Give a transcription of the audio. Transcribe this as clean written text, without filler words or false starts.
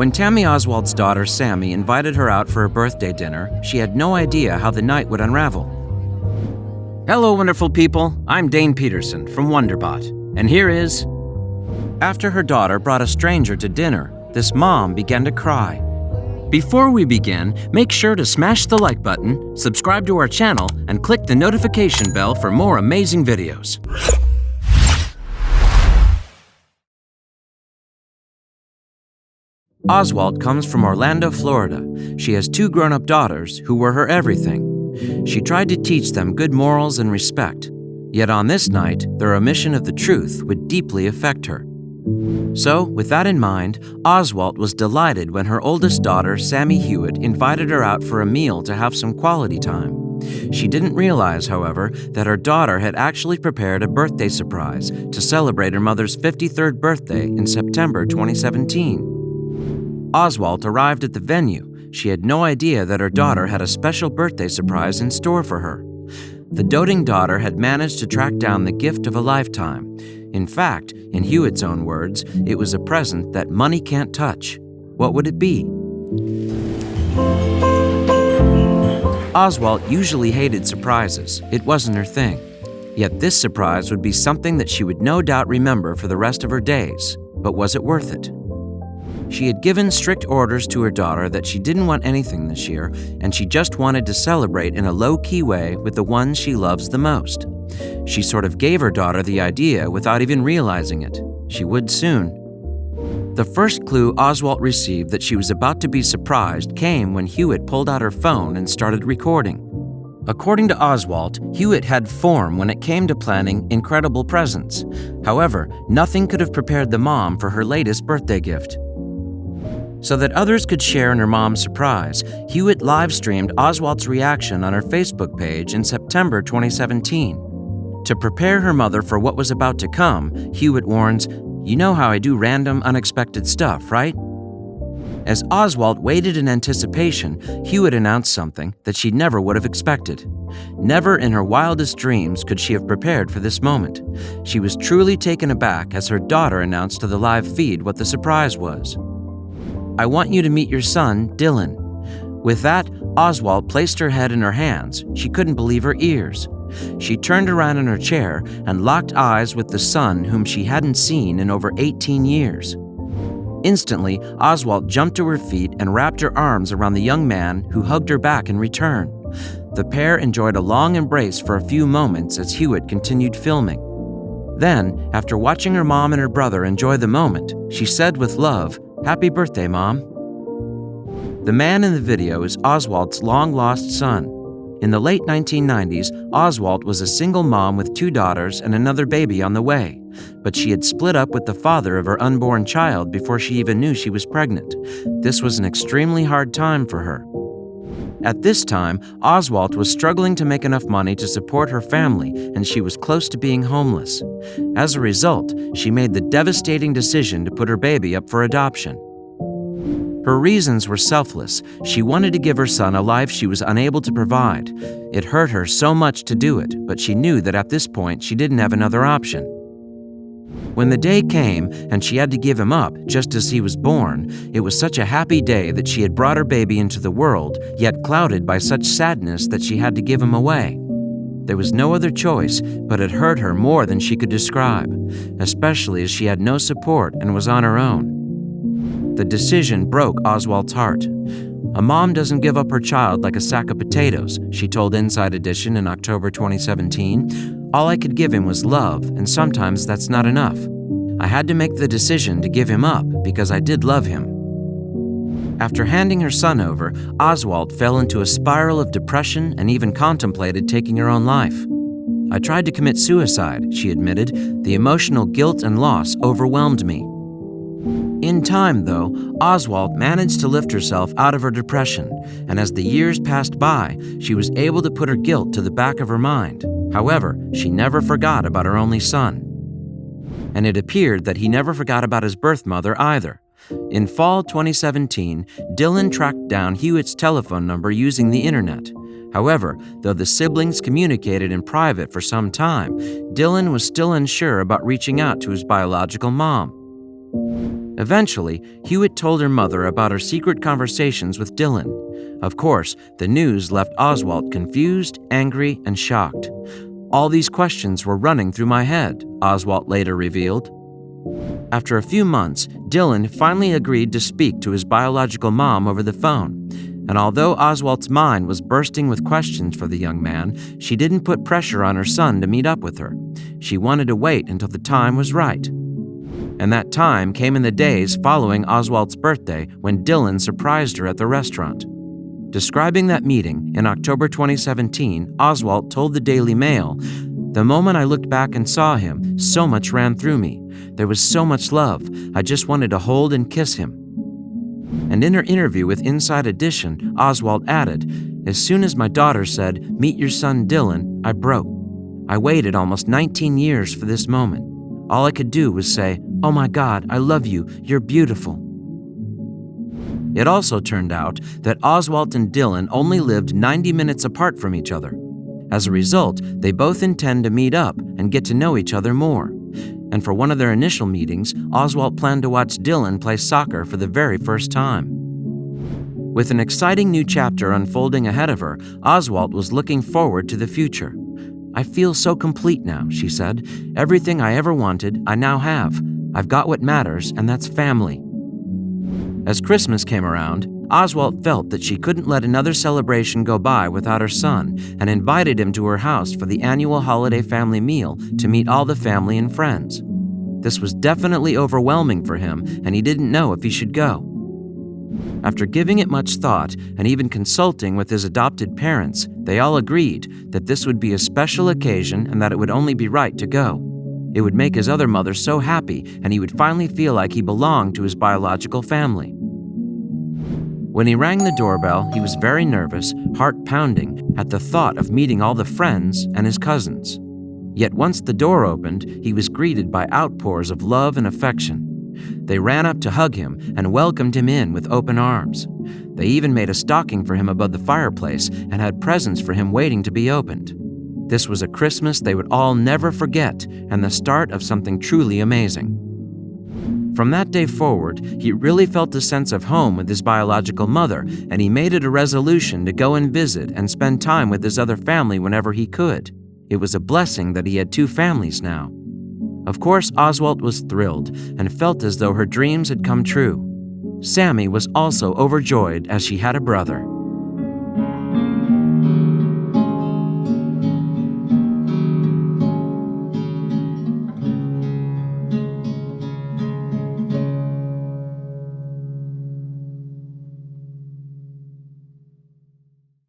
When Tammy Oswalt's daughter Sammy invited her out for a birthday dinner, she had no idea how the night would unravel. Hello, wonderful people. I'm Dane Peterson from WonderBot, and here is... After her daughter brought a stranger to dinner, this mom began to cry. Before we begin, make sure to smash the like button, subscribe to our channel, and click the notification bell for more amazing videos. Oswalt comes from Orlando, Florida. She has 2 grown-up daughters who were her everything. She tried to teach them good morals and respect. Yet on this night, their omission of the truth would deeply affect her. So, with that in mind, Oswalt was delighted when her oldest daughter, Sammy Hewett, invited her out for a meal to have some quality time. She didn't realize, however, that her daughter had actually prepared a birthday surprise to celebrate her mother's 53rd birthday in September 2017. Oswalt arrived at the venue. She had no idea that her daughter had a special birthday surprise in store for her. The doting daughter had managed to track down the gift of a lifetime. In fact, in Hewett's own words, it was a present that money can't touch. What would it be? Oswalt usually hated surprises. It wasn't her thing. Yet this surprise would be something that she would no doubt remember for the rest of her days. But was it worth it? She had given strict orders to her daughter that she didn't want anything this year, and she just wanted to celebrate in a low-key way with the ones she loves the most. She sort of gave her daughter the idea without even realizing it. She would soon. The first clue Oswalt received that she was about to be surprised came when Hewett pulled out her phone and started recording. According to Oswalt, Hewett had form when it came to planning incredible presents. However, nothing could have prepared the mom for her latest birthday gift. So that others could share in her mom's surprise, Hewett live-streamed Oswalt's reaction on her Facebook page in September 2017. To prepare her mother for what was about to come, Hewett warns, "You know how I do random, unexpected stuff, right?" As Oswalt waited in anticipation, Hewett announced something that she never would have expected. Never in her wildest dreams could she have prepared for this moment. She was truly taken aback as her daughter announced to the live feed what the surprise was. "I want you to meet your son, Dylan." With that, Oswalt placed her head in her hands. She couldn't believe her ears. She turned around in her chair and locked eyes with the son whom she hadn't seen in over 18 years. Instantly, Oswalt jumped to her feet and wrapped her arms around the young man who hugged her back in return. The pair enjoyed a long embrace for a few moments as Hewett continued filming. Then, after watching her mom and her brother enjoy the moment, she said with love, "Happy birthday, Mom." The man in the video is Oswalt's long-lost son. In the late 1990s, Oswalt was a single mom with 2 daughters and another baby on the way. But she had split up with the father of her unborn child before she even knew she was pregnant. This was an extremely hard time for her. At this time, Oswalt was struggling to make enough money to support her family, and she was close to being homeless. As a result, she made the devastating decision to put her baby up for adoption. Her reasons were selfless. She wanted to give her son a life she was unable to provide. It hurt her so much to do it, but she knew that at this point she didn't have another option. When the day came and she had to give him up just as he was born, it was such a happy day that she had brought her baby into the world, yet clouded by such sadness that she had to give him away. There was no other choice, but it hurt her more than she could describe, especially as she had no support and was on her own. The decision broke Oswalt's heart. "A mom doesn't give up her child like a sack of potatoes," she told Inside Edition in October 2017. "All I could give him was love, and sometimes that's not enough. I had to make the decision to give him up because I did love him." After handing her son over, Oswalt fell into a spiral of depression and even contemplated taking her own life. "I tried to commit suicide," she admitted. "The emotional guilt and loss overwhelmed me." In time, though, Oswalt managed to lift herself out of her depression, and as the years passed by, she was able to put her guilt to the back of her mind. However, she never forgot about her only son. And it appeared that he never forgot about his birth mother either. In fall 2017, Dylan tracked down Hewett's telephone number using the internet. However, though the siblings communicated in private for some time, Dylan was still unsure about reaching out to his biological mom. Eventually, Hewett told her mother about her secret conversations with Dylan. Of course, the news left Oswalt confused, angry, and shocked. All these questions were running through my head, Oswalt later revealed. After a few months, Dylan finally agreed to speak to his biological mom over the phone. And although Oswalt's mind was bursting with questions for the young man, she didn't put pressure on her son to meet up with her. She wanted to wait until the time was right. And that time came in the days following Oswalt's birthday when Dylan surprised her at the restaurant. Describing that meeting in October 2017, Oswalt told the Daily Mail, "The moment I looked back and saw him, so much ran through me. There was so much love. I just wanted to hold and kiss him." And in her interview with Inside Edition, Oswalt added, "As soon as my daughter said, 'Meet your son Dylan,' I broke. I waited almost 19 years for this moment. All I could do was say, 'Oh my God, I love you. You're beautiful.'" It also turned out that Oswalt and Dylan only lived 90 minutes apart from each other. As a result, they both intend to meet up and get to know each other more. And for one of their initial meetings, Oswalt planned to watch Dylan play soccer for the very first time. With an exciting new chapter unfolding ahead of her, Oswalt was looking forward to the future. "I feel so complete now," she said. "Everything I ever wanted, I now have. I've got what matters, and that's family." As Christmas came around, Oswalt felt that she couldn't let another celebration go by without her son and invited him to her house for the annual holiday family meal to meet all the family and friends. This was definitely overwhelming for him, and he didn't know if he should go. After giving it much thought and even consulting with his adopted parents, they all agreed that this would be a special occasion and that it would only be right to go. It would make his other mother so happy, and he would finally feel like he belonged to his biological family. When he rang the doorbell, he was very nervous, heart pounding, at the thought of meeting all the friends and his cousins. Yet once the door opened, he was greeted by outpours of love and affection. They ran up to hug him and welcomed him in with open arms. They even made a stocking for him above the fireplace and had presents for him waiting to be opened. This was a Christmas they would all never forget and the start of something truly amazing. From that day forward, he really felt a sense of home with his biological mother, and he made it a resolution to go and visit and spend time with his other family whenever he could. It was a blessing that he had two families now. Of course, Oswalt was thrilled and felt as though her dreams had come true. Sammy was also overjoyed as she had a brother.